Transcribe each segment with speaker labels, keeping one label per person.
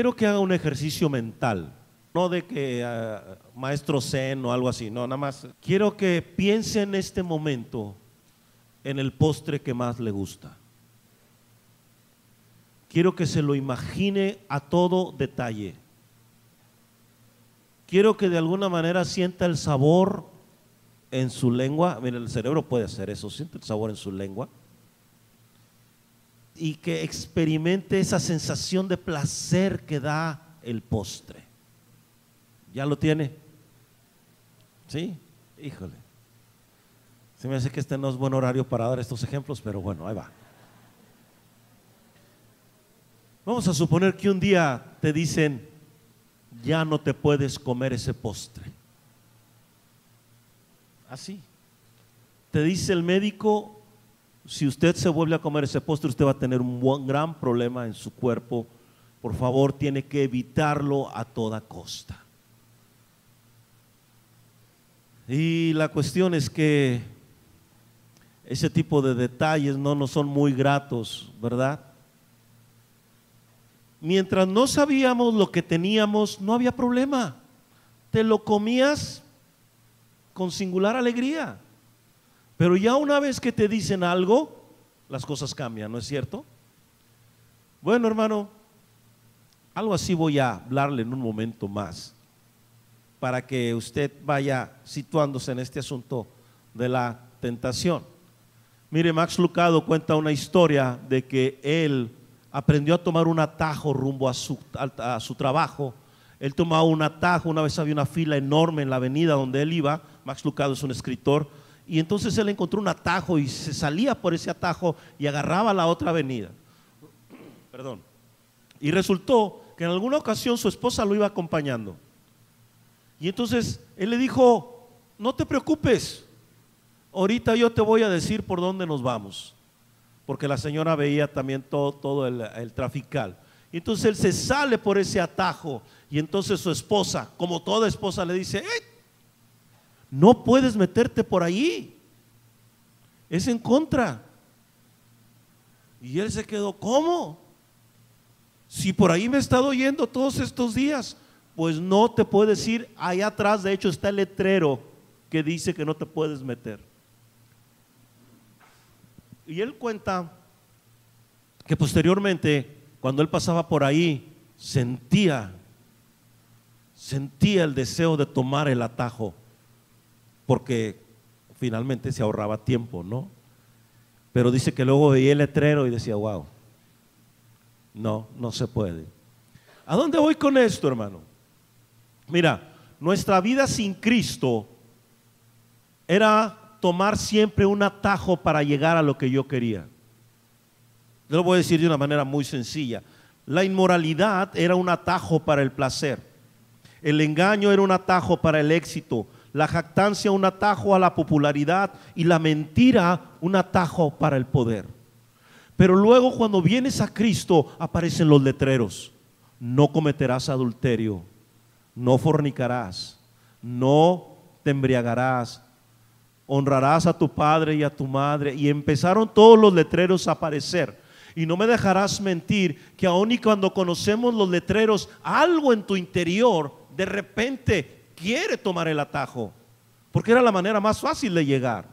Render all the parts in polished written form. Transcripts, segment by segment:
Speaker 1: quiero que haga un ejercicio mental, no de que maestro zen o algo así, no, nada más. Quiero que piense en este momento en el postre que más le gusta. Quiero que se lo imagine a todo detalle. Quiero que de alguna manera sienta el sabor en su lengua. Mira, el cerebro puede hacer eso, siente el sabor en su lengua. Y que experimente esa sensación de placer que da el postre. ¿Ya lo tiene? ¿Sí? Híjole. Se me hace que este no es buen horario para dar estos ejemplos, pero bueno, ahí va. Vamos a suponer que un día te dicen, ya no te puedes comer ese postre. Así. Te dice el médico, si usted se vuelve a comer ese postre, usted va a tener un gran problema en su cuerpo. Por favor, tiene que evitarlo a toda costa. Y la cuestión es que ese tipo de detalles no son muy gratos, ¿verdad? Mientras no sabíamos lo que teníamos, no había problema. Te lo comías con singular alegría. Pero ya una vez que te dicen algo, las cosas cambian, ¿no es cierto? Bueno, hermano, algo así voy a hablarle en un momento más, para que usted vaya situándose en este asunto de la tentación. Mire, Max Lucado cuenta una historia de que él aprendió a tomar un atajo rumbo a su trabajo. Él tomaba un atajo, una vez había una fila enorme en la avenida donde él iba. Max Lucado es un escritor, y entonces él encontró un atajo y se salía por ese atajo y agarraba la otra avenida. Perdón. Y resultó que en alguna ocasión su esposa lo iba acompañando. Y entonces él le dijo, no te preocupes, ahorita yo te voy a decir por dónde nos vamos. Porque la señora veía también todo el trafical. Y entonces él se sale por ese atajo, y entonces su esposa, como toda esposa, le dice, ¡hey! No puedes meterte por ahí, es en contra. Y él se quedó, ¿cómo? Si por ahí me he estado yendo todos estos días. Pues no te puedes ir, allá atrás de hecho está el letrero que dice que no te puedes meter. Y él cuenta que posteriormente, cuando él pasaba por ahí, sentía el deseo de tomar el atajo, porque finalmente se ahorraba tiempo, ¿no? Pero dice que luego veía el letrero y decía, wow, no se puede. ¿A dónde voy con esto, hermano? Mira, nuestra vida sin Cristo era tomar siempre un atajo para llegar a lo que yo quería. Yo lo voy a decir de una manera muy sencilla. La inmoralidad era un atajo para el placer. El engaño era un atajo para el éxito. La jactancia un atajo a la popularidad, y la mentira un atajo para el poder. Pero luego, cuando vienes a Cristo, aparecen los letreros. No cometerás adulterio, no fornicarás, no te embriagarás, honrarás a tu padre y a tu madre. Y empezaron todos los letreros a aparecer. Y no me dejarás mentir que aun y cuando conocemos los letreros, algo en tu interior de repente quiere tomar el atajo, porque era la manera más fácil de llegar.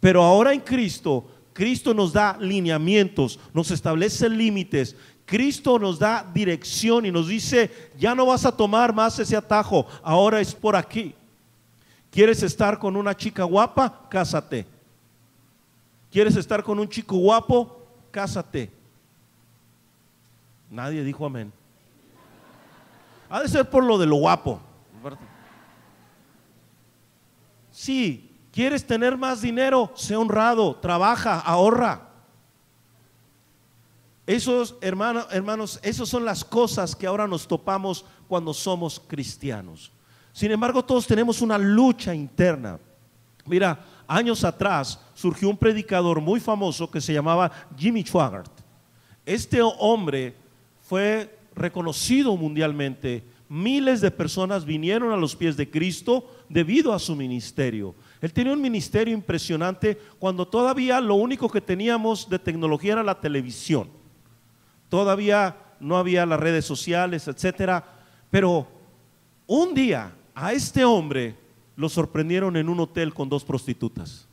Speaker 1: Pero ahora en Cristo, Cristo nos da lineamientos, nos establece límites. Cristo nos da dirección y nos dice, ya no vas a tomar más ese atajo, ahora es por aquí. ¿Quieres estar con una chica guapa? Cásate. ¿Quieres estar con un chico guapo? Cásate. Nadie dijo amén. Ha de ser por lo de lo guapo. Sí, ¿quieres tener más dinero? Sé honrado, trabaja, ahorra. Esos, hermanos, esas son las cosas que ahora nos topamos cuando somos cristianos. Sin embargo, todos tenemos una lucha interna. Mira, años atrás surgió un predicador muy famoso que se llamaba Jimmy Swaggart. Este hombre fue reconocido mundialmente. Miles de personas vinieron a los pies de Cristo debido a su ministerio. Él tenía un ministerio impresionante cuando todavía lo único que teníamos de tecnología era la televisión. Todavía no había las redes sociales, etcétera. Pero un día a este hombre lo sorprendieron en un hotel con 2 prostitutas.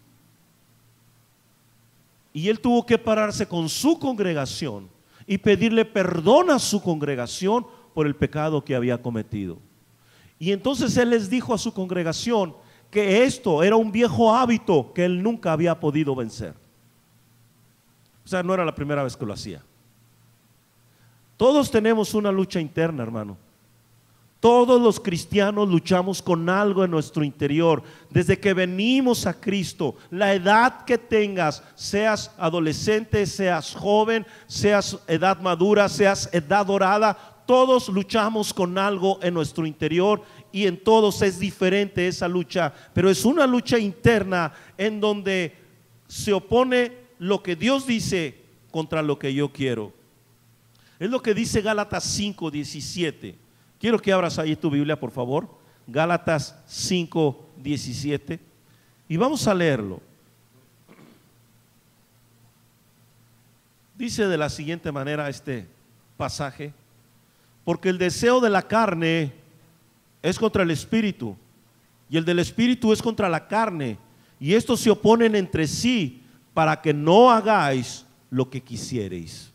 Speaker 1: Y él tuvo que pararse con su congregación y pedirle perdón a su congregación por el pecado que había cometido. Y entonces él les dijo a su congregación que esto era un viejo hábito que él nunca había podido vencer. O sea, no era la primera vez que lo hacía. Todos tenemos una lucha interna, hermano. Todos los cristianos luchamos con algo en nuestro interior. Desde que venimos a Cristo, la edad que tengas, seas adolescente, seas joven, seas edad madura, seas edad dorada, todos luchamos con algo en nuestro interior y en todos es diferente esa lucha, pero es una lucha interna en donde se opone lo que Dios dice contra lo que yo quiero. Es lo que dice Gálatas 5:17. Quiero que abras ahí tu Biblia, por favor. Gálatas 5:17. Y vamos a leerlo. Dice de la siguiente manera este pasaje: porque el deseo de la carne es contra el espíritu, y el del espíritu es contra la carne, y estos se oponen entre sí para que no hagáis lo que quisiereis.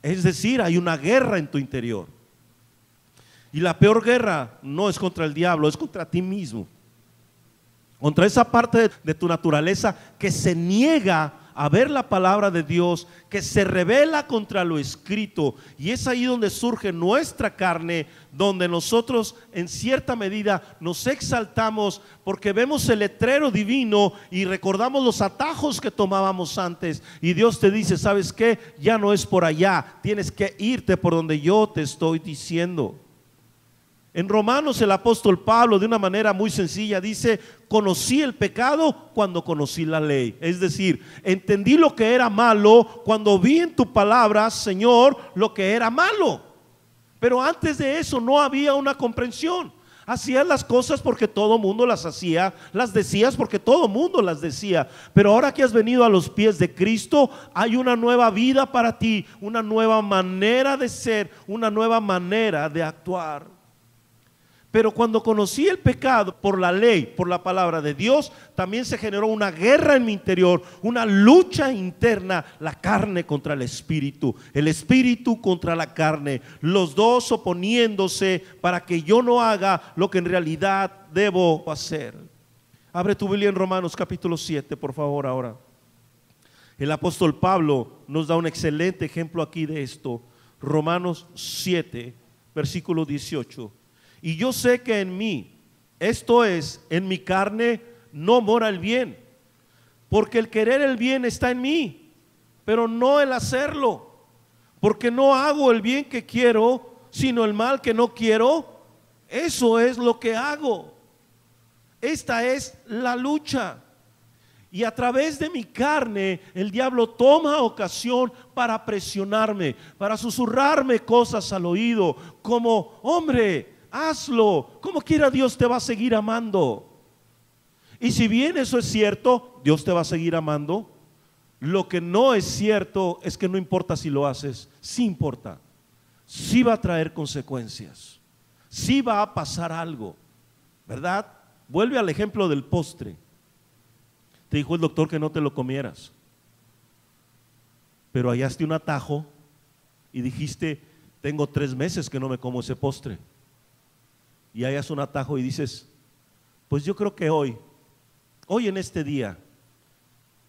Speaker 1: Es decir, hay una guerra en tu interior. Y la peor guerra no es contra el diablo, es contra ti mismo. Contra esa parte de tu naturaleza que se niega a ver la palabra de Dios, que se rebela contra lo escrito. Y es ahí donde surge nuestra carne, donde nosotros en cierta medida nos exaltamos porque vemos el letrero divino y recordamos los atajos que tomábamos antes. Y Dios te dice: ¿sabes qué? Ya no es por allá, tienes que irte por donde yo te estoy diciendo. En Romanos el apóstol Pablo, de una manera muy sencilla, dice: conocí el pecado cuando conocí la ley. Es decir, entendí lo que era malo cuando vi en tu palabra, Señor, lo que era malo. Pero antes de eso no había una comprensión. Hacías las cosas porque todo mundo las hacía, las decías porque todo mundo las decía. Pero ahora que has venido a los pies de Cristo, hay una nueva vida para ti, una nueva manera de ser, una nueva manera de actuar. Pero cuando conocí el pecado por la ley, por la palabra de Dios, también se generó una guerra en mi interior, una lucha interna, la carne contra el espíritu contra la carne, los dos oponiéndose para que yo no haga lo que en realidad debo hacer. Abre tu Biblia en Romanos capítulo 7, por favor, ahora. El apóstol Pablo nos da un excelente ejemplo aquí de esto. Romanos 7, versículo 18. Y yo sé que en mí, esto es, en mi carne, no mora el bien, porque el querer el bien está en mí, pero no el hacerlo, porque no hago el bien que quiero, sino el mal que no quiero. Eso es lo que hago. Esta es la lucha. Y a través de mi carne el diablo toma ocasión para presionarme, para susurrarme cosas al oído, como: hombre, hazlo, como quiera Dios te va a seguir amando. Y si bien eso es cierto, Dios te va a seguir amando. Lo que no es cierto es que no importa si lo haces, sí importa, sí va a traer consecuencias, sí va a pasar algo, ¿verdad? Vuelve al ejemplo del postre. Te dijo el doctor que no te lo comieras, pero hallaste un atajo y dijiste: tengo 3 meses que no me como ese postre. Y hallas un atajo y dices: pues yo creo que hoy en este día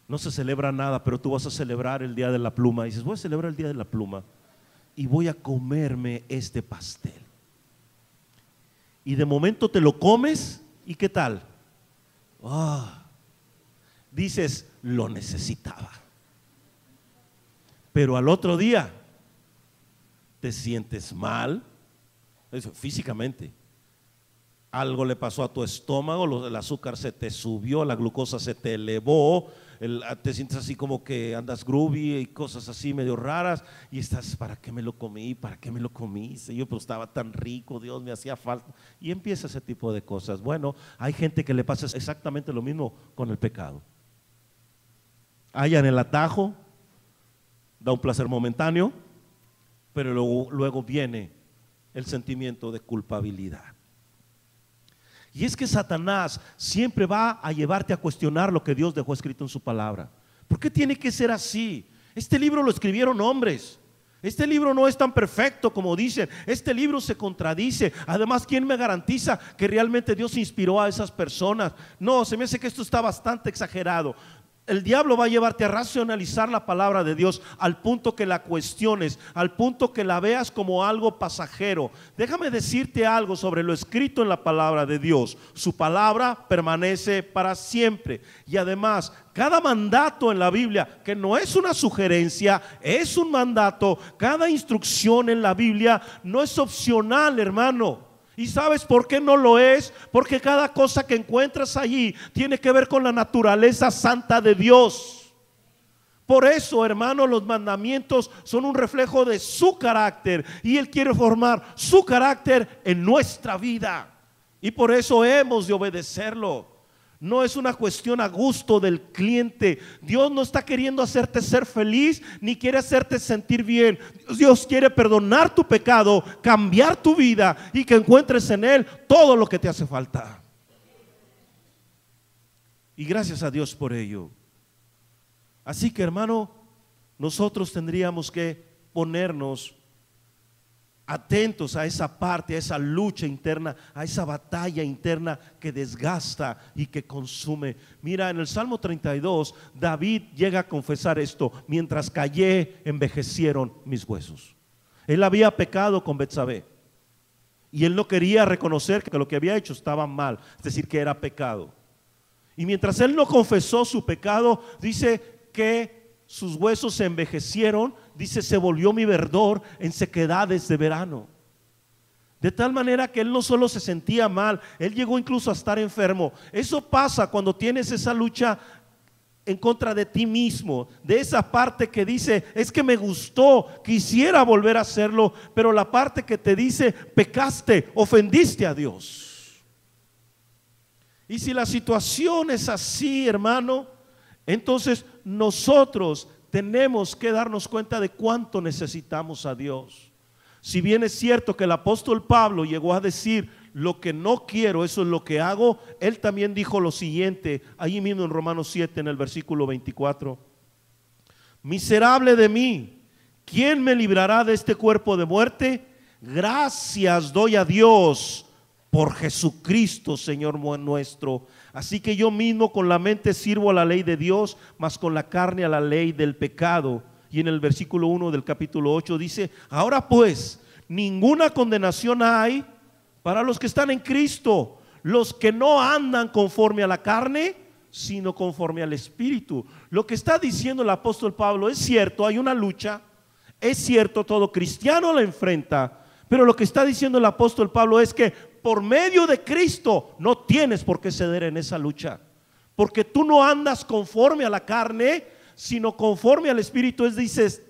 Speaker 1: no se celebra nada, pero tú vas a celebrar el día de la pluma. Y dices: voy a celebrar el día de la pluma y voy a comerme este pastel. Y de momento te lo comes y ¿qué tal? Dices: lo necesitaba. Pero al otro día te sientes mal, eso, físicamente. Algo le pasó a tu estómago, el azúcar se te subió, la glucosa se te elevó, te sientes así como que andas groovy y cosas así medio raras, y estás: ¿para qué me lo comí? ¿Para qué me lo comí? Yo pues estaba tan rico, Dios, me hacía falta. Y empieza ese tipo de cosas. Bueno, hay gente que le pasa exactamente lo mismo con el pecado. Hallan el atajo, da un placer momentáneo, pero luego viene el sentimiento de culpabilidad. Y es que Satanás siempre va a llevarte a cuestionar lo que Dios dejó escrito en su palabra. ¿Por qué tiene que ser así? Este libro lo escribieron hombres. Este libro no es tan perfecto como dicen. Este libro se contradice. Además, ¿quién me garantiza que realmente Dios inspiró a esas personas? No, se me hace que esto está bastante exagerado. El diablo va a llevarte a racionalizar la palabra de Dios al punto que la cuestiones, al punto que la veas como algo pasajero. Déjame decirte algo sobre lo escrito en la palabra de Dios. Su palabra permanece para siempre. Y además, cada mandato en la Biblia, que no es una sugerencia, es un mandato. Cada instrucción en la Biblia no es opcional, hermano. ¿Y sabes por qué no lo es? Porque cada cosa que encuentras allí tiene que ver con la naturaleza santa de Dios. Por eso, hermano, los mandamientos son un reflejo de su carácter y Él quiere formar su carácter en nuestra vida. Y por eso hemos de obedecerlo. No es una cuestión a gusto del cliente. Dios no está queriendo hacerte ser feliz ni quiere hacerte sentir bien. Dios quiere perdonar tu pecado, cambiar tu vida y que encuentres en Él todo lo que te hace falta. Y gracias a Dios por ello. Así que, hermano, nosotros tendríamos que ponernos atentos a esa parte, a esa lucha interna, a esa batalla interna que desgasta y que consume. Mira, en el Salmo 32, David llega a confesar esto: mientras callé, envejecieron mis huesos. Él había pecado con Betsabé y él no quería reconocer que lo que había hecho estaba mal, es decir, que era pecado. Y mientras él no confesó su pecado, dice que sus huesos se envejecieron, dice, se volvió mi verdor en sequedades de verano. De tal manera que él no solo se sentía mal, él llegó incluso a estar enfermo. Eso pasa cuando tienes esa lucha en contra de ti mismo, de esa parte que dice, es que me gustó, quisiera volver a hacerlo, pero la parte que te dice, pecaste, ofendiste a Dios. Y si la situación es así, hermano, entonces nosotros tenemos que darnos cuenta de cuánto necesitamos a Dios. Si bien es cierto que el apóstol Pablo llegó a decir, lo que no quiero, eso es lo que hago, él también dijo lo siguiente, ahí mismo en Romanos 7, en el versículo 24: miserable de mí, ¿quién me librará de este cuerpo de muerte? Gracias doy a Dios por Jesucristo, Señor nuestro. Así que yo mismo con la mente sirvo a la ley de Dios, mas con la carne a la ley del pecado. Y en el versículo 1 del capítulo 8 dice, ahora pues, ninguna condenación hay para los que están en Cristo, los que no andan conforme a la carne, sino conforme al Espíritu. Lo que está diciendo el apóstol Pablo es cierto, hay una lucha, es cierto, todo cristiano la enfrenta, pero lo que está diciendo el apóstol Pablo es que por medio de Cristo no tienes por qué ceder en esa lucha, porque tú no andas conforme a la carne, sino conforme al Espíritu.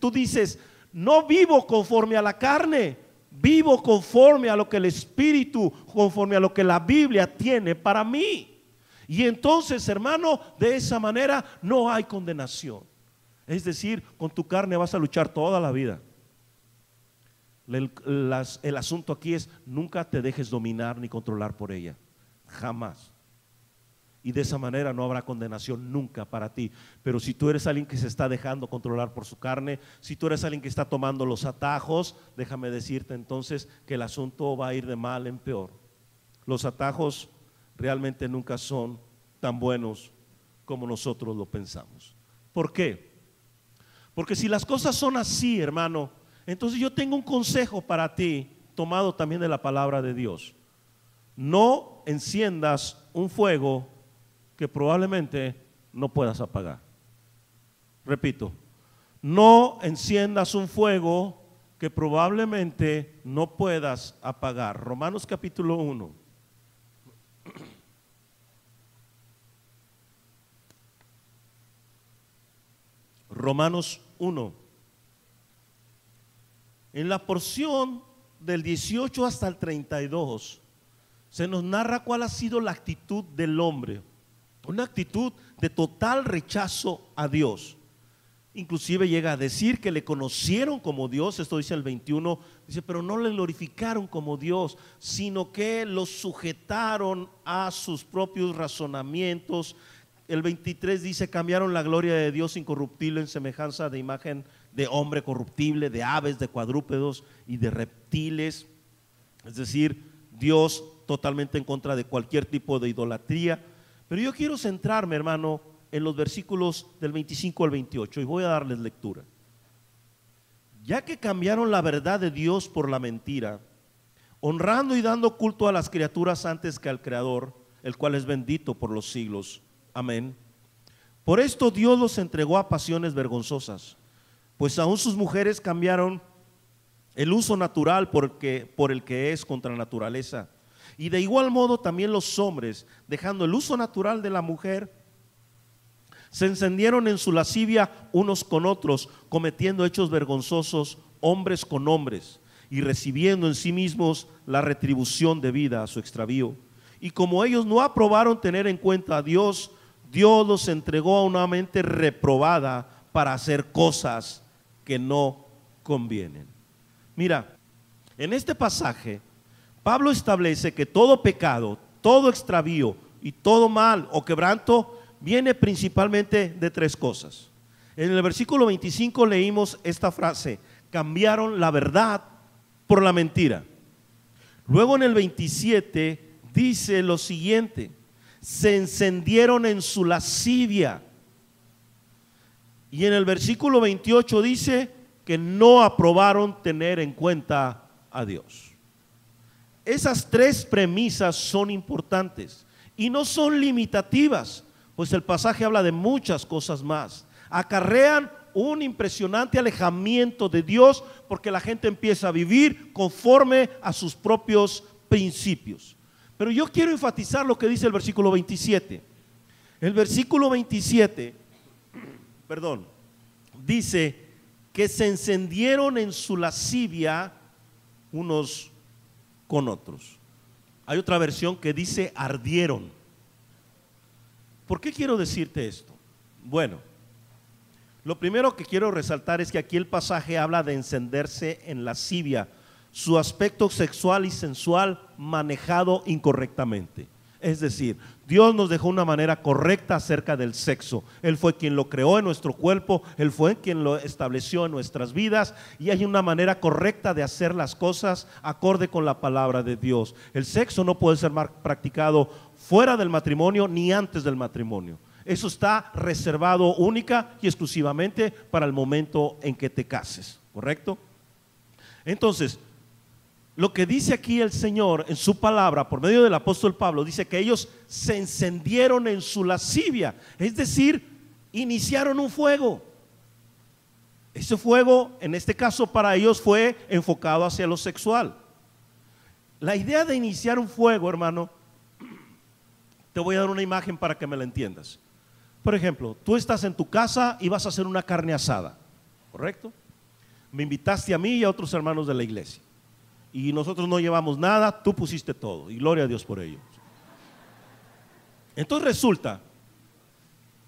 Speaker 1: Tú dices, no vivo conforme a la carne, vivo conforme a lo que el Espíritu, conforme a lo que la Biblia tiene para mí. Y entonces, hermano, de esa manera no hay condenación. Es decir, con tu carne vas a luchar toda la vida. El asunto aquí es, nunca te dejes dominar ni controlar por ella, jamás. Y de esa manera no habrá condenación nunca para ti. Pero si tú eres alguien que se está dejando controlar por su carne, si tú eres alguien que está tomando los atajos, déjame decirte entonces que el asunto va a ir de mal en peor. Los atajos realmente nunca son tan buenos como nosotros lo pensamos. ¿Por qué? Porque si las cosas son así, hermano, entonces yo tengo un consejo para ti, tomado también de la palabra de Dios. No enciendas un fuego que probablemente no puedas apagar. Repito, no enciendas un fuego que probablemente no puedas apagar. Romanos capítulo 1. Romanos 1. En la porción del 18 hasta el 32 se nos narra cuál ha sido la actitud del hombre. Una actitud de total rechazo a Dios. Inclusive llega a decir que le conocieron como Dios, esto dice el 21, dice, pero no le glorificaron como Dios, sino que lo sujetaron a sus propios razonamientos. El 23 dice, cambiaron la gloria de Dios incorruptible en semejanza de imagen de hombre corruptible, de aves, de cuadrúpedos y de reptiles. Es decir, Dios totalmente en contra de cualquier tipo de idolatría. Pero yo quiero centrarme, hermano, en los versículos del 25 al 28 y voy a darles lectura. Ya que cambiaron la verdad de Dios por la mentira, honrando y dando culto a las criaturas antes que al Creador, el cual es bendito por los siglos. Amén. Por esto Dios los entregó a pasiones vergonzosas, pues aún sus mujeres cambiaron el uso natural por el que es contra la naturaleza. Y de igual modo también los hombres, dejando el uso natural de la mujer, se encendieron en su lascivia unos con otros, cometiendo hechos vergonzosos hombres con hombres, y recibiendo en sí mismos la retribución debida a su extravío. Y como ellos no aprobaron tener en cuenta a Dios, Dios los entregó a una mente reprobada para hacer cosas que no convienen. Mira, en este pasaje Pablo establece que todo pecado, todo extravío y todo mal o quebranto viene principalmente de tres cosas. En el versículo 25 leímos esta frase: cambiaron la verdad por la mentira. Luego en el 27 dice lo siguiente: se encendieron en su lascivia. Y en el versículo 28 dice que no aprobaron tener en cuenta a Dios. Esas tres premisas son importantes y no son limitativas, pues el pasaje habla de muchas cosas más. Acarrean un impresionante alejamiento de Dios porque la gente empieza a vivir conforme a sus propios principios. Pero yo quiero enfatizar lo que dice el versículo 27. El versículo 27, dice que se encendieron en su lascivia unos con otros. Hay otra versión que dice ardieron. ¿Por qué quiero decirte esto? Bueno, lo primero que quiero resaltar es que aquí el pasaje habla de encenderse en lascivia, su aspecto sexual y sensual manejado incorrectamente. Es decir, Dios nos dejó una manera correcta acerca del sexo. Él fue quien lo creó en nuestro cuerpo, Él fue quien lo estableció en nuestras vidas, y hay una manera correcta de hacer las cosas acorde con la palabra de Dios. El sexo no puede ser practicado fuera del matrimonio ni antes del matrimonio. Eso está reservado única y exclusivamente para el momento en que te cases, ¿correcto? Entonces, lo que dice aquí el Señor en su palabra por medio del apóstol Pablo, dice que ellos se encendieron en su lascivia, es decir, iniciaron un fuego. Ese fuego, en este caso para ellos, fue enfocado hacia lo sexual. La idea de iniciar un fuego, hermano, te voy a dar una imagen para que me la entiendas. Por ejemplo, tú estás en tu casa y vas a hacer una carne asada, ¿correcto? Me invitaste a mí y a otros hermanos de la iglesia, y nosotros no llevamos nada, tú pusiste todo, y gloria a Dios por ello. Entonces resulta,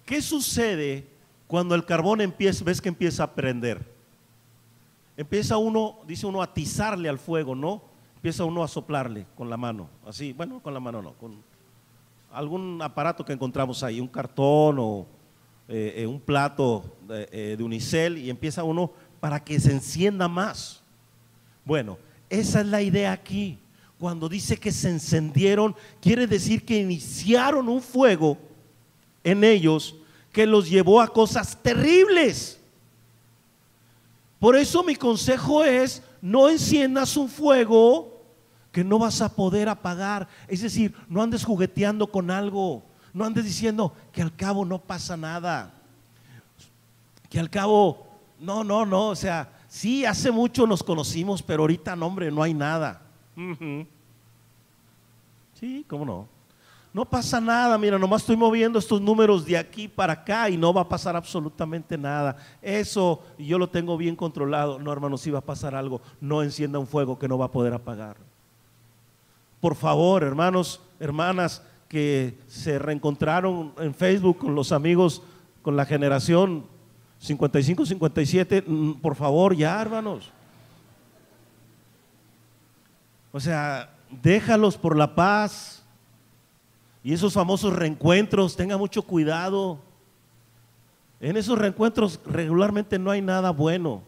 Speaker 1: ¿qué sucede cuando el carbón ves que empieza a prender? Empieza uno, dice uno, a atizarle al fuego, ¿no? Empieza uno a soplarle con la mano, así, bueno, con la mano no, con algún aparato que encontramos ahí, un cartón o un plato de unicel, y empieza uno para que se encienda más. Bueno, esa es la idea aquí. Cuando dice que se encendieron, quiere decir que iniciaron un fuego en ellos que los llevó a cosas terribles. Por eso mi consejo es: no enciendas un fuego que no vas a poder apagar. Es decir, no andes jugueteando con algo, no andes diciendo que al cabo no pasa nada, que al cabo no, o sea, sí, hace mucho nos conocimos, pero ahorita no, hombre, no hay nada. Sí, cómo no. No pasa nada, mira, nomás estoy moviendo estos números de aquí para acá y no va a pasar absolutamente nada. Eso yo lo tengo bien controlado. No, hermano, si va a pasar algo. No encienda un fuego que no va a poder apagar. Por favor, hermanos, hermanas que se reencontraron en Facebook con los amigos, con la generación, 55, 57, por favor, ya, hermanos. O sea, déjalos por la paz. Y esos famosos reencuentros, tenga mucho cuidado. En esos reencuentros regularmente no hay nada bueno.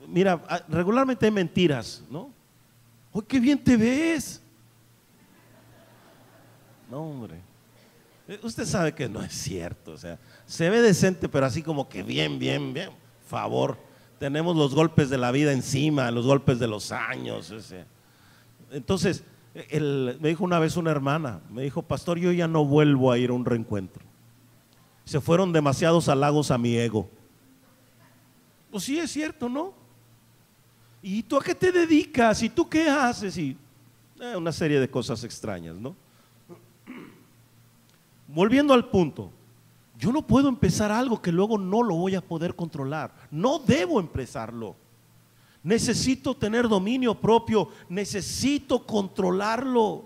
Speaker 1: Mira, regularmente hay mentiras, ¿no? ¡Oh, qué bien te ves! No, hombre. Usted sabe que no es cierto. O sea, se ve decente, pero así como que bien. Favor. Tenemos los golpes de la vida encima, los golpes de los años. O sea. Entonces, me dijo una vez una hermana, me dijo: pastor, yo ya no vuelvo a ir a un reencuentro. Se fueron demasiados halagos a mi ego. Pues sí, es cierto, ¿no? ¿Y tú a qué te dedicas? ¿Y tú qué haces? Y una serie de cosas extrañas, ¿no? Volviendo al punto, yo no puedo empezar algo que luego no lo voy a poder controlar. No debo empezarlo. Necesito tener dominio propio, necesito controlarlo.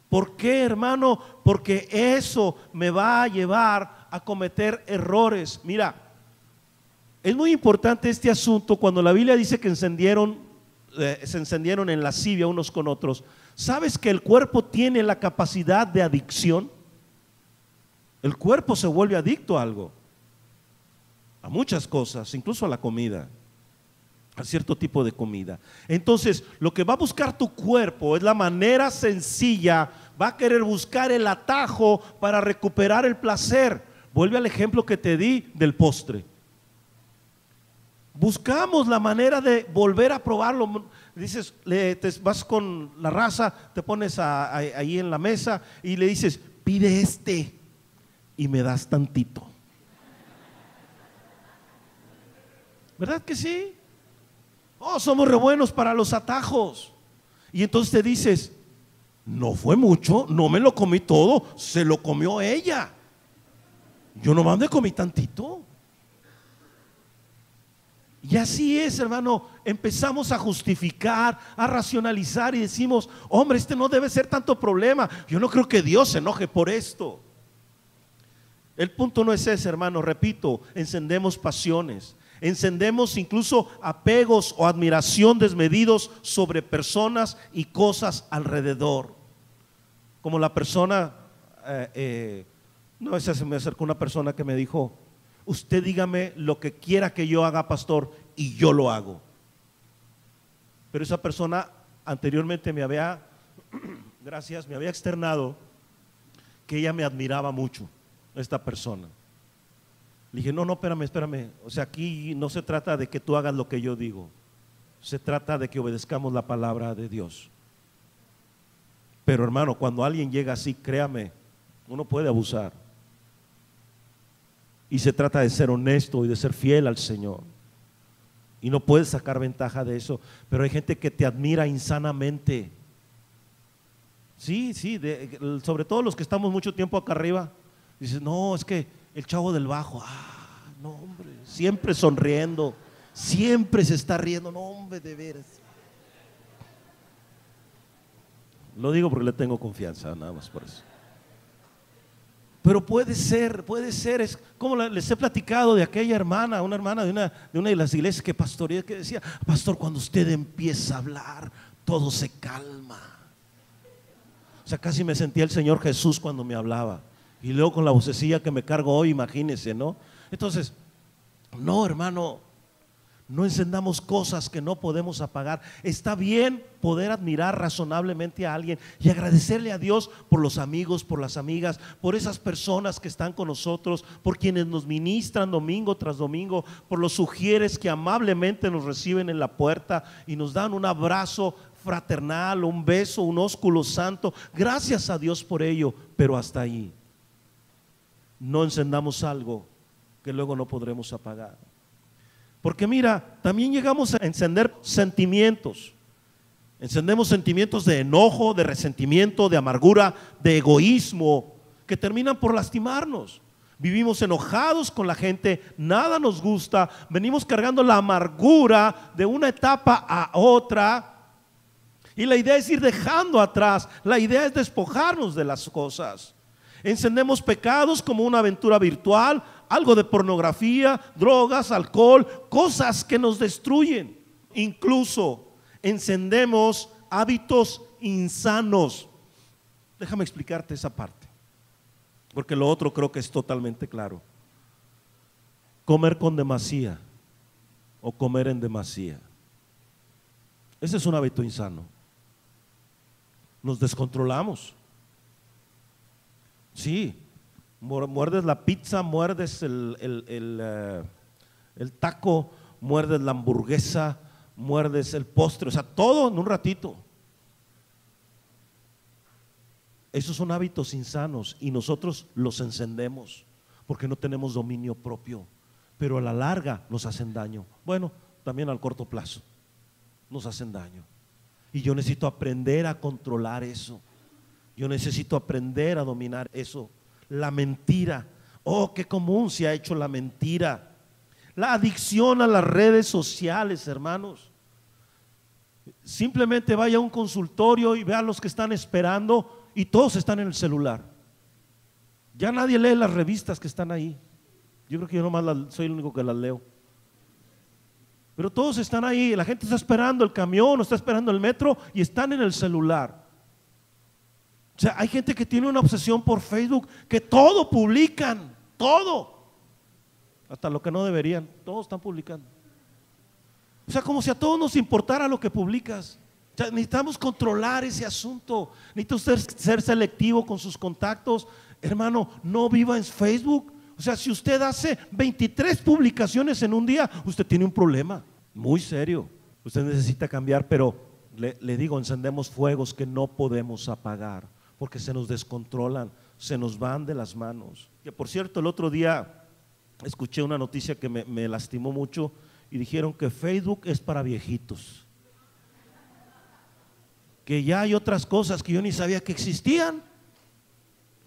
Speaker 1: ¿Por qué, hermano? Porque eso me va a llevar a cometer errores. Mira, es muy importante este asunto cuando la Biblia dice que se encendieron en lascivia unos con otros. ¿Sabes que el cuerpo tiene la capacidad de adicción? El cuerpo se vuelve adicto a algo, a muchas cosas, incluso a la comida, a cierto tipo de comida. Entonces, lo que va a buscar tu cuerpo es la manera sencilla, va a querer buscar el atajo para recuperar el placer. Vuelve al ejemplo que te di del postre. Buscamos la manera de volver a probarlo. Dices, te vas con la raza, te pones ahí en la mesa y le dices: pide este y me das tantito. ¿Verdad que sí? Oh, somos re buenos para los atajos. Y entonces te dices: no fue mucho, no me lo comí todo, se lo comió ella. Yo nomás me comí tantito. Y así es, hermano, empezamos a justificar, a racionalizar y decimos: hombre, este no debe ser tanto problema, yo no creo que Dios se enoje por esto. El punto no es ese, hermano, repito, encendemos pasiones, encendemos incluso apegos o admiración desmedidos sobre personas y cosas alrededor. Como la persona, una vez se me acercó una persona que me dijo: usted dígame lo que quiera que yo haga, pastor, y yo lo hago. Pero esa persona anteriormente me había externado que ella me admiraba mucho, esta persona. Le dije: no, espérame. O sea, aquí no se trata de que tú hagas lo que yo digo, se trata de que obedezcamos la palabra de Dios. Pero, hermano, cuando alguien llega así, créame, uno puede abusar. Y se trata de ser honesto y de ser fiel al Señor. Y no puedes sacar ventaja de eso. Pero hay gente que te admira insanamente. Sí, sobre todo los que estamos mucho tiempo acá arriba. Dices: no, es que el chavo del bajo, no, hombre, siempre sonriendo, siempre se está riendo. No, hombre, de veras. Lo digo porque le tengo confianza, nada más por eso. Pero puede ser, es como les he platicado de aquella hermana, una hermana de una de las iglesias que pastoreé, que decía: pastor, cuando usted empieza a hablar, todo se calma. O sea, casi me sentía el Señor Jesús cuando me hablaba. Y luego con la vocecilla que me cargo hoy, imagínense, ¿no? Entonces, no, hermano, no encendamos cosas que no podemos apagar. Está bien poder admirar razonablemente a alguien y agradecerle a Dios por los amigos, por las amigas, por esas personas que están con nosotros, por quienes nos ministran domingo tras domingo, por los sugieres que amablemente nos reciben en la puerta y nos dan un abrazo fraternal, un beso, un ósculo santo. Gracias a Dios por ello, pero hasta ahí. No encendamos algo que luego no podremos apagar. Porque mira, también llegamos a encender sentimientos. Encendemos sentimientos de enojo, de resentimiento, de amargura, de egoísmo, que terminan por lastimarnos. Vivimos enojados con la gente, nada nos gusta, venimos cargando la amargura de una etapa a otra. Y la idea es ir dejando atrás, la idea es despojarnos de las cosas. Encendemos pecados como una aventura virtual, algo de pornografía, drogas, alcohol, cosas que nos destruyen. Incluso encendemos hábitos insanos. Déjame explicarte esa parte, porque lo otro creo que es totalmente claro. Comer con demasía o comer en demasía. Ese es un hábito insano. Nos descontrolamos. Sí, muerdes la pizza, muerdes el taco, muerdes la hamburguesa, muerdes el postre, o sea, todo en un ratito. Esos son hábitos insanos y nosotros los encendemos porque no tenemos dominio propio, pero a la larga nos hacen daño. Bueno, también al corto plazo nos hacen daño. Y yo necesito aprender a controlar eso. Yo necesito aprender a dominar eso. La mentira. Oh, qué común se ha hecho la mentira. La adicción a las redes sociales, hermanos. Simplemente vaya a un consultorio y vea a los que están esperando y todos están en el celular. Ya nadie lee las revistas que están ahí. Yo creo que yo nomás soy el único que las leo. Pero todos están ahí, la gente está esperando el camión, o está esperando el metro y están en el celular. O sea, hay gente que tiene una obsesión por Facebook, que todo publican, todo. Hasta lo que no deberían, todos están publicando. O sea, como si a todos nos importara lo que publicas. O sea, necesitamos controlar ese asunto. Necesita usted ser selectivo con sus contactos. Hermano, no viva en Facebook. O sea, si usted hace 23 publicaciones en un día, usted tiene un problema muy serio. Usted necesita cambiar, pero le digo, encendemos fuegos que no podemos apagar porque se nos descontrolan, se nos van de las manos. Que por cierto, el otro día escuché una noticia que me lastimó mucho y dijeron que Facebook es para viejitos, que ya hay otras cosas que yo ni sabía que existían.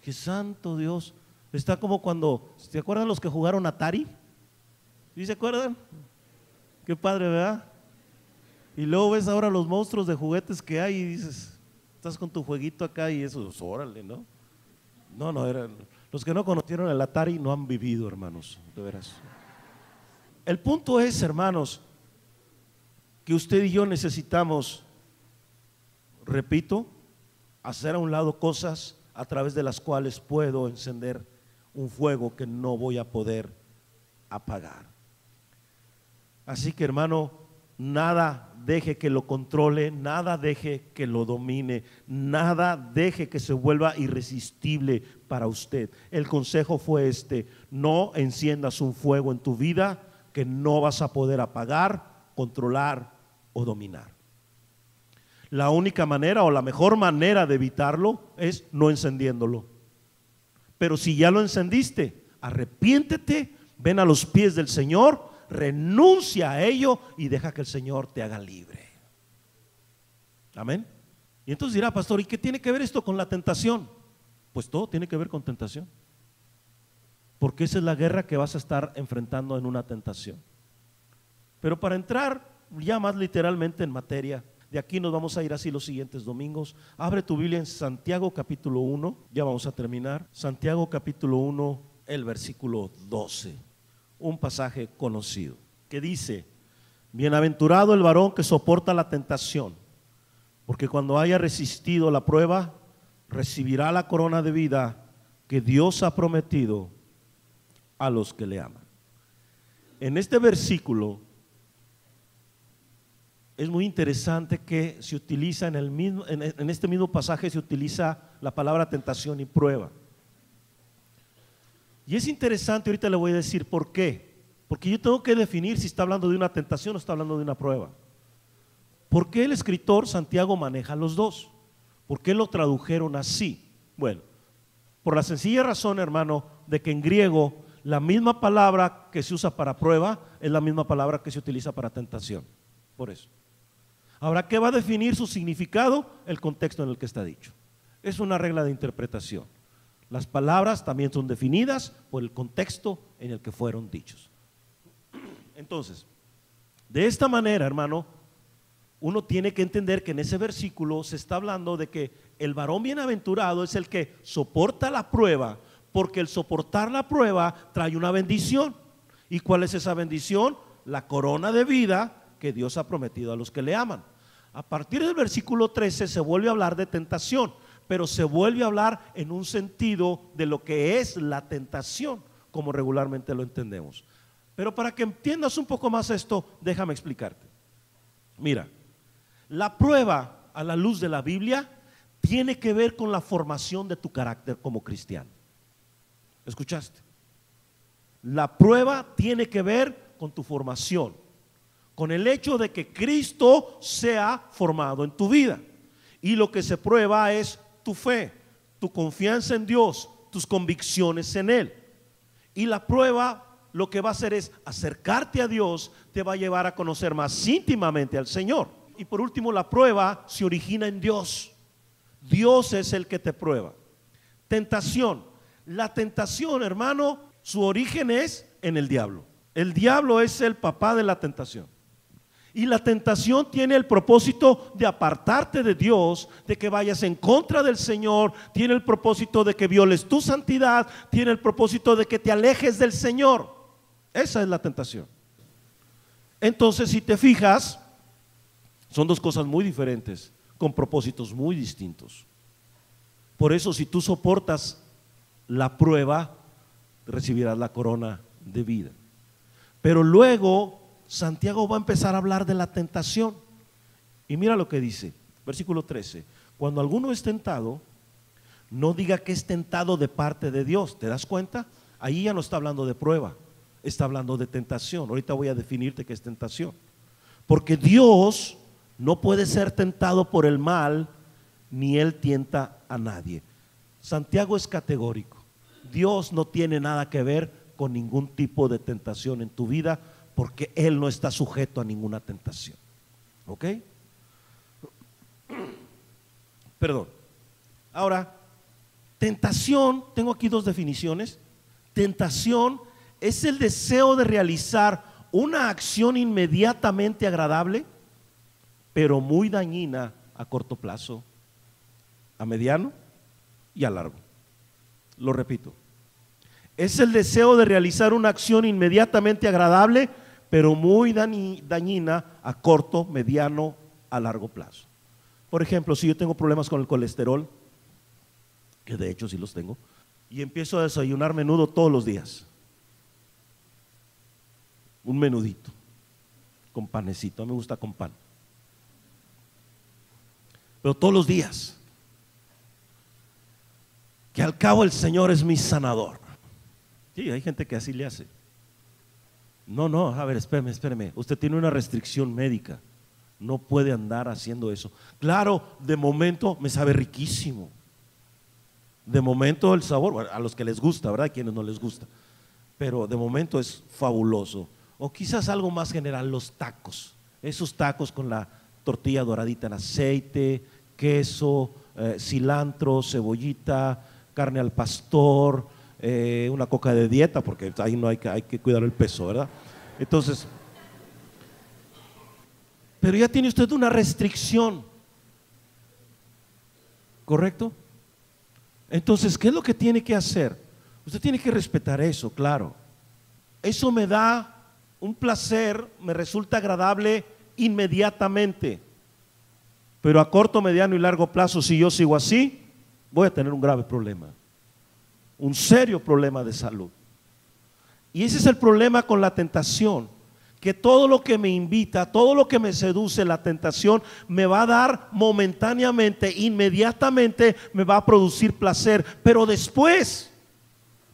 Speaker 1: Que santo Dios. Está como cuando, ¿se acuerdan los que jugaron Atari? ¿Sí se acuerdan? Qué padre, ¿verdad? Y luego ves ahora los monstruos de juguetes que hay y dices, estás con tu jueguito acá y eso, pues, órale, ¿no? No, eran los que no conocieron el Atari no han vivido, hermanos, de veras. El punto es, hermanos, que usted y yo necesitamos, repito, hacer a un lado cosas a través de las cuales puedo encender un fuego que no voy a poder apagar. Así que, hermano, nada deje que lo controle, nada deje que lo domine, nada deje que se vuelva irresistible para usted. El consejo fue este: no enciendas un fuego en tu vida que no vas a poder apagar, controlar o dominar. La única manera o la mejor manera de evitarlo es no encendiéndolo. Pero si ya lo encendiste, arrepiéntete, ven a los pies del Señor, renuncia a ello y deja que el Señor te haga libre. Amén. Y entonces dirá, pastor, ¿y qué tiene que ver esto con la tentación? Pues todo tiene que ver con tentación, porque esa es la guerra que vas a estar enfrentando en una tentación. Pero para entrar ya más literalmente en materia, de aquí nos vamos a ir así los siguientes domingos. Abre tu Biblia en Santiago capítulo 1, ya vamos a terminar. Santiago capítulo 1, el versículo 12, un pasaje conocido que dice: bienaventurado el varón que soporta la tentación, porque cuando haya resistido la prueba, recibirá la corona de vida que Dios ha prometido a los que le aman. En este versículo es muy interesante que se utiliza en este mismo pasaje se utiliza la palabra tentación y prueba. Y es interesante, ahorita le voy a decir por qué. Porque yo tengo que definir si está hablando de una tentación o está hablando de una prueba. ¿Por qué el escritor Santiago maneja los dos? ¿Por qué lo tradujeron así? Bueno, por la sencilla razón, hermano, de que en griego la misma palabra que se usa para prueba es la misma palabra que se utiliza para tentación. Por eso. Ahora, ¿qué va a definir su significado? El contexto en el que está dicho. Es una regla de interpretación. Las palabras también son definidas por el contexto en el que fueron dichos. Entonces, de esta manera, hermano, uno tiene que entender que en ese versículo se está hablando de que el varón bienaventurado es el que soporta la prueba, porque el soportar la prueba trae una bendición. ¿Y cuál es esa bendición? La corona de vida que Dios ha prometido a los que le aman. A partir del versículo 13 se vuelve a hablar de tentación, pero se vuelve a hablar en un sentido de lo que es la tentación, como regularmente lo entendemos. Pero para que entiendas un poco más esto, déjame explicarte. Mira, la prueba a la luz de la Biblia tiene que ver con la formación de tu carácter como cristiano. ¿Escuchaste? La prueba tiene que ver con tu formación, con el hecho de que Cristo sea formado en tu vida. Y lo que se prueba es tu fe, tu confianza en Dios, tus convicciones en Él. Y la prueba lo que va a hacer es acercarte a Dios, te va a llevar a conocer más íntimamente al Señor. Y por último, la prueba se origina en Dios. Dios es el que te prueba. Tentación. La tentación, hermano, su origen es en el diablo. El diablo es el papá de la tentación. Y la tentación tiene el propósito de apartarte de Dios, de que vayas en contra del Señor, tiene el propósito de que violes tu santidad, tiene el propósito de que te alejes del Señor. Esa es la tentación. Entonces, si te fijas, son dos cosas muy diferentes, con propósitos muy distintos. Por eso, si tú soportas la prueba, recibirás la corona de vida. Pero luego Santiago va a empezar a hablar de la tentación. Y mira lo que dice, versículo 13: cuando alguno es tentado, no diga que es tentado de parte de Dios. ¿Te das cuenta? Ahí ya no está hablando de prueba, está hablando de tentación. Ahorita voy a definirte qué es tentación. Porque Dios no puede ser tentado por el mal, ni Él tienta a nadie. Santiago es categórico. Dios no tiene nada que ver con ningún tipo de tentación en tu vida, porque Él no está sujeto a ninguna tentación. ¿Ok? Perdón. Ahora, tentación, tengo aquí dos definiciones. Tentación es el deseo de realizar una acción inmediatamente agradable, pero muy dañina a corto plazo, a mediano y a largo. Lo repito. Es el deseo de realizar una acción inmediatamente agradable, pero muy dañina a corto, mediano, a largo plazo. Por ejemplo, si yo tengo problemas con el colesterol, que de hecho sí los tengo, y empiezo a desayunar menudo todos los días, un menudito con panecito, a mí me gusta con pan, pero todos los días, que al cabo el Señor es mi sanador. Sí, hay gente que así le hace. No, a ver, espéreme, usted tiene una restricción médica, no puede andar haciendo eso. Claro, de momento me sabe riquísimo, de momento el sabor, bueno, a los que les gusta, ¿verdad? A quienes no les gusta, pero de momento es fabuloso. O quizás algo más general, los tacos, esos tacos con la tortilla doradita en aceite, queso, cilantro, cebollita, carne al pastor, una coca de dieta, porque ahí no hay que cuidar el peso, ¿verdad? Entonces, pero ya tiene usted una restricción, ¿correcto? Entonces, ¿qué es lo que tiene que hacer? Usted tiene que respetar eso, claro. Eso me da un placer, me resulta agradable inmediatamente, pero a corto, mediano y largo plazo, si yo sigo así, voy a tener un grave problema, un serio problema de salud. Y ese es el problema con la tentación, que todo lo que me invita, todo lo que me seduce, la tentación me va a dar momentáneamente, inmediatamente me va a producir placer, pero después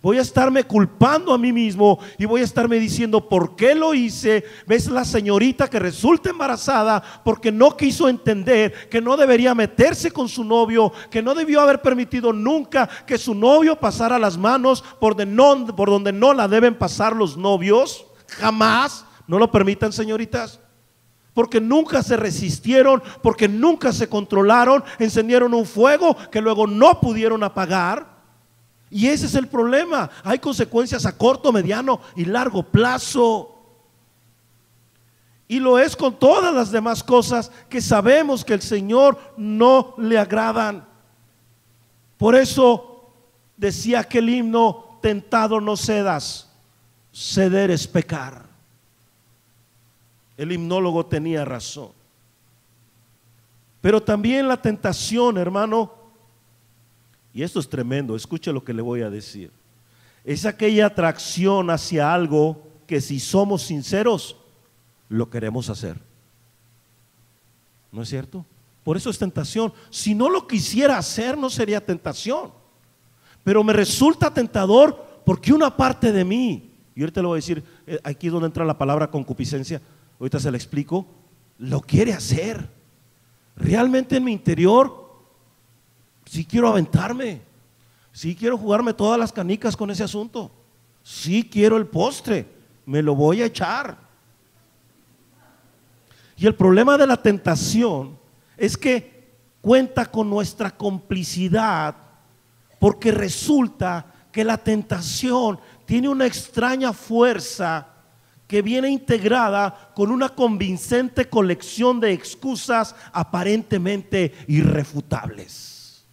Speaker 1: voy a estarme culpando a mí mismo y voy a estarme diciendo ¿por qué lo hice? ¿Ves la señorita que resulta embarazada porque no quiso entender que no debería meterse con su novio, que no debió haber permitido nunca que su novio pasara las manos por donde no la deben pasar los novios? Jamás. No lo permitan, señoritas, porque nunca se resistieron, porque nunca se controlaron, encendieron un fuego que luego no pudieron apagar. Y ese es el problema. Hay consecuencias a corto, mediano y largo plazo. Y lo es con todas las demás cosas que sabemos que el Señor no le agradan. Por eso Decía aquel himno: tentado no cedas, ceder es pecar. El himnólogo tenía razón. Pero también la tentación, hermano, y esto es tremendo, escuche lo que le voy a decir, es aquella atracción hacia algo que, si somos sinceros, lo queremos hacer. ¿No es cierto? Por eso es tentación. Si no lo quisiera hacer, no sería tentación. Pero me resulta tentador porque una parte de mí, y ahorita le voy a decir, aquí es donde entra la palabra concupiscencia, ahorita se la explico, lo quiere hacer. Realmente en mi interior, sí quiero aventarme, sí quiero jugarme todas las canicas con ese asunto, sí quiero el postre, me lo voy a echar. Y el problema de la tentación es que cuenta con nuestra complicidad, porque resulta que la tentación tiene una extraña fuerza que viene integrada con una convincente colección de excusas aparentemente irrefutables.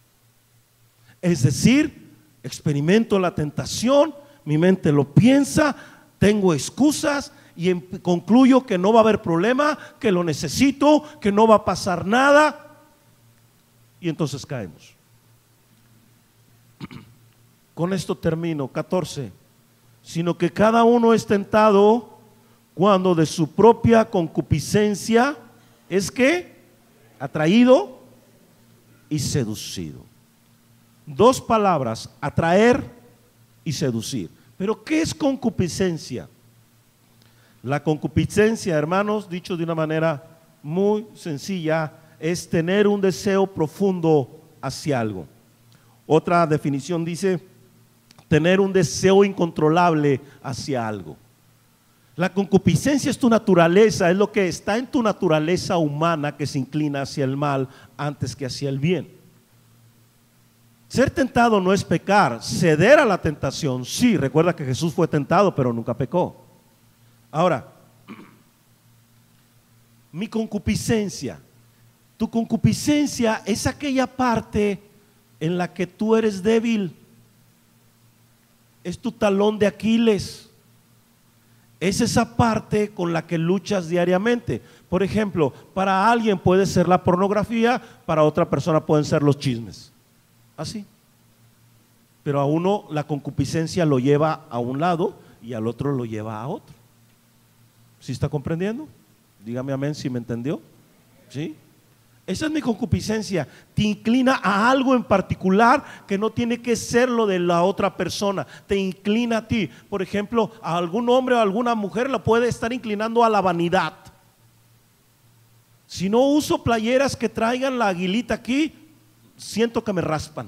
Speaker 1: Es decir, experimento la tentación, mi mente lo piensa, tengo excusas y concluyo que no va a haber problema, que lo necesito, que no va a pasar nada, y entonces caemos. Con esto termino. 14. Sino que cada uno es tentado cuando de su propia concupiscencia es que atraído y seducido. Dos palabras: atraer y seducir. Pero ¿qué es concupiscencia? La concupiscencia, hermanos, dicho de una manera muy sencilla, es tener un deseo profundo hacia algo. Otra definición dice: tener un deseo incontrolable hacia algo. La concupiscencia es tu naturaleza, es lo que está en tu naturaleza humana, que se inclina hacia el mal antes que hacia el bien. Ser tentado no es pecar, ceder a la tentación sí. Recuerda que Jesús fue tentado pero nunca pecó. Ahora, mi concupiscencia, tu concupiscencia es aquella parte en la que tú eres débil, es tu talón de Aquiles, es esa parte con la que luchas diariamente. Por ejemplo, para alguien puede ser la pornografía, para otra persona pueden ser los chismes, así. Pero a uno la concupiscencia lo lleva a un lado y al otro lo lleva a otro. ¿Sí está comprendiendo? Dígame amén si me entendió. ¿Sí? Esa es mi concupiscencia. Te inclina a algo en particular que no tiene que ser lo de la otra persona. Te inclina a ti. Por ejemplo, a algún hombre o a alguna mujer la puede estar inclinando a la vanidad. Si no uso playeras que traigan la aguilita aquí, siento que me raspan.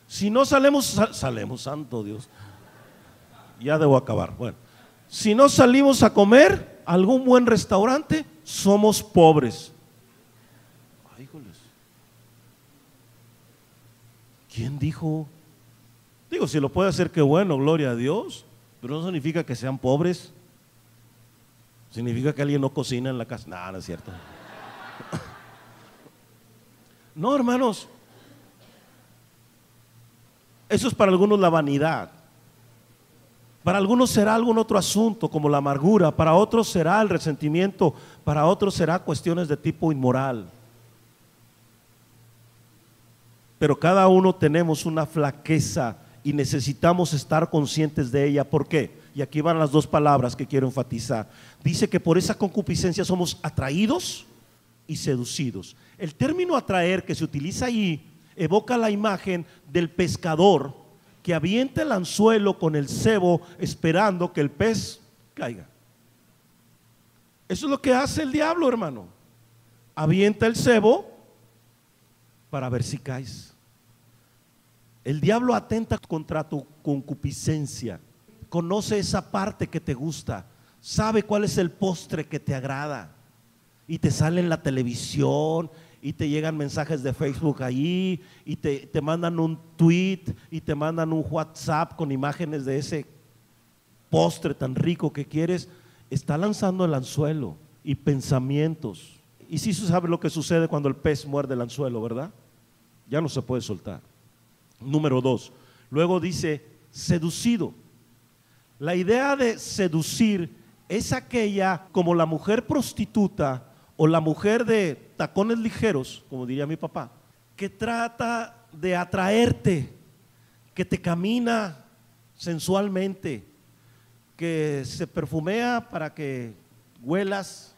Speaker 1: Si no salemos, santo Dios, ya debo acabar. Bueno, si no salimos a comer a algún buen restaurante, somos pobres. Ay, híjoles. ¿Quién dijo? Digo, si lo puede hacer, qué bueno, gloria a Dios, pero no significa que sean pobres. Significa que alguien no cocina en la casa. No, no es cierto. No, hermanos, eso es para algunos la vanidad. Para algunos será algún otro asunto como la amargura, para otros será el resentimiento, para otros será cuestiones de tipo inmoral. Pero cada uno tenemos una flaqueza y necesitamos estar conscientes de ella. ¿Por qué? Y aquí van las dos palabras que quiero enfatizar. Dice que por esa concupiscencia somos atraídos y seducidos. El término atraer que se utiliza ahí evoca la imagen del pescador que avienta el anzuelo con el cebo esperando que el pez caiga. Eso es lo que hace el diablo, hermano. Avienta el cebo para ver si caes. El diablo atenta contra tu concupiscencia. Conoce esa parte que te gusta, sabe cuál es el postre que te agrada y te sale en la televisión y te llegan mensajes de Facebook ahí y te mandan un tweet y te mandan un WhatsApp con imágenes de ese postre tan rico que quieres. Está lanzando el anzuelo y pensamientos Y sí se sabe lo que sucede cuando el pez muerde el anzuelo, ¿verdad? Ya no se puede soltar. Número 2, luego dice seducido. La idea de seducir es aquella como la mujer prostituta o la mujer de tacones ligeros, como diría mi papá, que trata de atraerte, que te camina sensualmente, que se perfumea para que huelas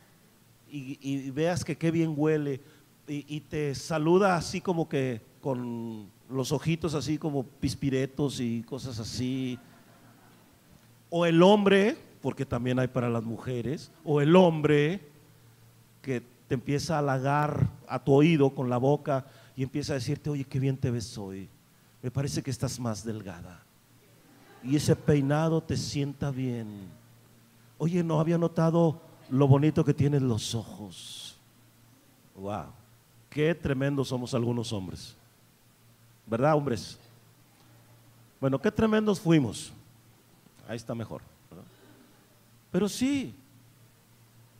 Speaker 1: y veas que qué bien huele, y te saluda así como que con los ojitos así como pispiretos y cosas así. O el hombre, porque también hay para las mujeres, o el hombre que te empieza a halagar a tu oído con la boca y empieza a decirte: oye, qué bien te ves hoy, me parece que estás más delgada y ese peinado te sienta bien. Oye, no había notado lo bonito que tienes los ojos. Wow, qué tremendos somos algunos hombres, ¿verdad, hombres? Bueno, qué tremendos fuimos. Ahí está mejor, ¿verdad? Pero sí,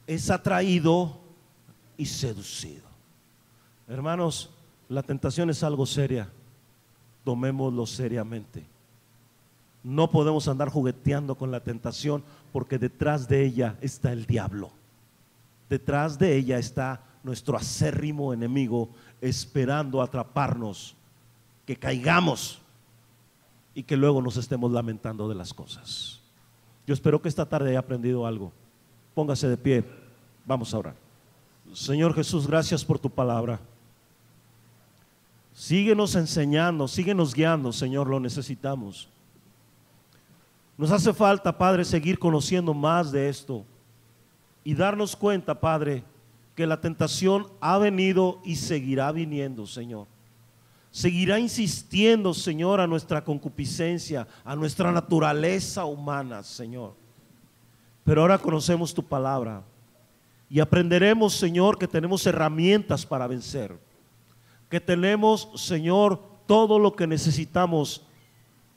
Speaker 1: es atraído y seducido. Hermanos, la tentación es algo seria, tomémoslo seriamente. No podemos andar jugueteando con la tentación, porque detrás de ella está el diablo. Detrás de ella está nuestro acérrimo enemigo, esperando atraparnos, que caigamos y que luego nos estemos lamentando de las cosas. Yo espero que esta tarde haya aprendido algo. Póngase de pie, vamos a orar. Señor Jesús, gracias por tu palabra. Síguenos enseñando, síguenos guiando, Señor, lo necesitamos. Nos hace falta, Padre, seguir conociendo más de esto y darnos cuenta, Padre, que la tentación ha venido y seguirá viniendo, Señor. Seguirá insistiendo, Señor, a nuestra concupiscencia, a nuestra naturaleza humana, Señor. Pero ahora conocemos tu palabra y aprenderemos, Señor, que tenemos herramientas para vencer, que tenemos, Señor, todo lo que necesitamos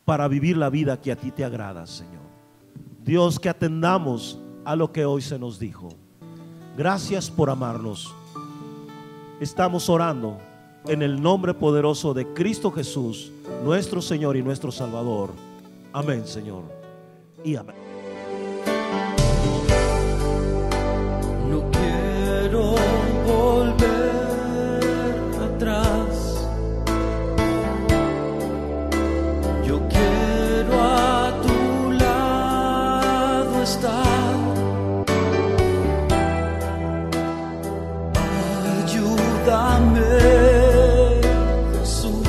Speaker 1: para vivir la vida que a ti te agrada, Señor. Dios, que atendamos a lo que hoy se nos dijo. Gracias por amarnos. Estamos orando en el nombre poderoso de Cristo Jesús, nuestro Señor y nuestro Salvador. Amén, Señor, y amén.
Speaker 2: No quiero volver atrás. Yo quiero a tu lado estar. Ayúdame, Jesús.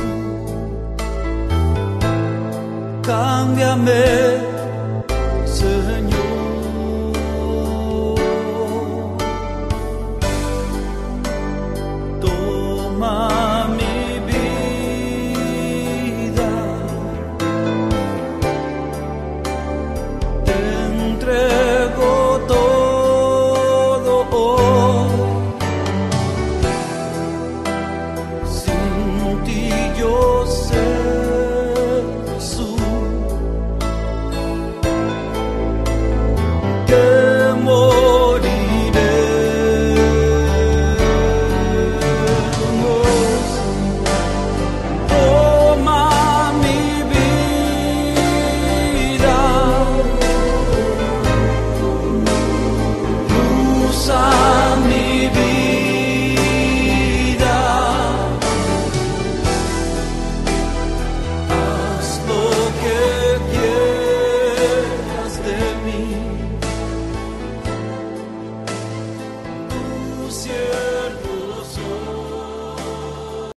Speaker 2: Cámbiame.